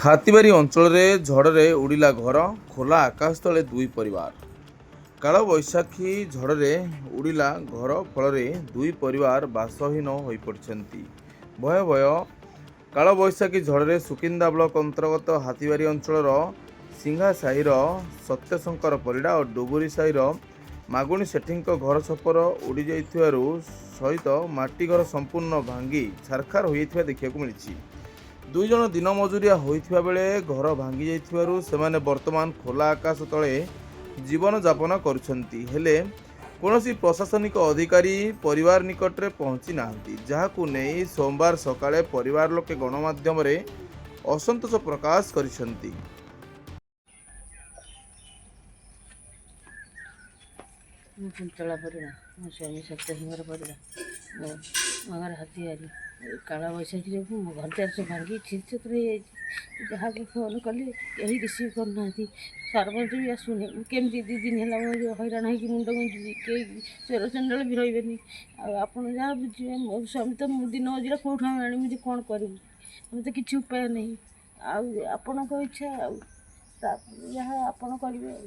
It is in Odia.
ହାତୀବାରୀ ଅଞ୍ଚଳରେ ଝଡ଼ରେ ଉଡ଼ିଲା ଘର, ଖୋଲା ଆକାଶ ତଳେ ଦୁଇ ପରିବାର। କାଳବୈଶାଖୀ ଝଡ଼ରେ ଉଡ଼ିଲା ଘର ଫଳରେ ଦୁଇ ପରିବାର ବାସହୀନ ହୋଇପଡ଼ିଛନ୍ତି। ଭୟ କାଳବୈଶାଖୀ ଝଡ଼ରେ ସୁକିନ୍ଦା ବ୍ଲକ ଅନ୍ତର୍ଗତ ହାତୀବାରୀ ଅଞ୍ଚଳର ସିଂଘା ସାହିର ସତ୍ୟଶଙ୍କର ପରିଡ଼ା ଓ ଡୁବୁରି ସାହିର ମାଗୁଣୀ ସେଠୀଙ୍କ ଘର ଛପର ଉଡ଼ିଯାଇଥିବାରୁ ସହିତ ମାଟି ଘର ସମ୍ପୂର୍ଣ୍ଣ ଭାଙ୍ଗି ଛାରଖାର ହୋଇଯାଇଥିବା ଦେଖିବାକୁ ମିଳିଛି। ଦୁଇ ଜଣ ଦିନ ମଜୁରିଆ ହୋଇଥିବା ବେଳେ ଘର ଭାଙ୍ଗି ଯାଇଥିବାରୁ ସେମାନେ ବର୍ତ୍ତମାନ ଖୋଲା ଆକାଶ ତଳେ ଜୀବନ ଯାପନ କରୁଛନ୍ତି। ହେଲେ କୌଣସି ପ୍ରଶାସନିକ ଅଧିକାରୀ ପରିବାର ନିକଟରେ ପହଞ୍ଚି ନାହାନ୍ତି, ଯାହାକୁ ନେଇ ସୋମବାର ସକାଳେ ପରିବାର ଲୋକେ ଗଣମାଧ୍ୟମରେ ଅସନ୍ତୋଷ ପ୍ରକାଶ କରିଛନ୍ତି। ମୁଁ କୁନ୍ତଳା ପରିଡ଼ା, ମୋ ସ୍ୱାମୀ ସତ୍ୟଶଙ୍କର ପରିଡ଼ା, ମୋ ଘର ହାତୀବାରୀ। କାଳବୈଶାଖୀ ଯୋଗୁଁ ମୋ ଘର ଦ୍ୱାର ସବୁ ଭାଙ୍ଗି ଛିରଛତ୍ର ହେଇଯାଇଛି। ଯାହାକୁ ଫୋନ୍ କଲି କେହି ରିସିଭ୍ କରୁନାହାନ୍ତି, ସରପଞ୍ଚ ବି ଆସୁନି। କେମିତି 2 ଦିନ ହେଲା ମୁଁ ହଇରାଣ ହେଇକି ମୁଣ୍ଡ ଗୁଞ୍ଜୁଛି, କେହି ଚୋର ଚଣ୍ଡାଳ ବି ରହିବେନି। ଆଉ ଆପଣ ଯାହା ବୁଝିବେ, ମୋ ସ୍ୱାମୀ ତ ମୁଁ ଦିନ ମଜୁରିଆ କେଉଁଠୁ ଆମେ ଆଣିବୁ ଯେ କ'ଣ କରିବୁ? ଆମେ ତ କିଛି ଉପାୟ ନାହିଁ। ଆଉ ଆପଣଙ୍କ ଇଚ୍ଛା, ଆଉ ଯାହା ଆପଣ କରିବେ ଆଉ।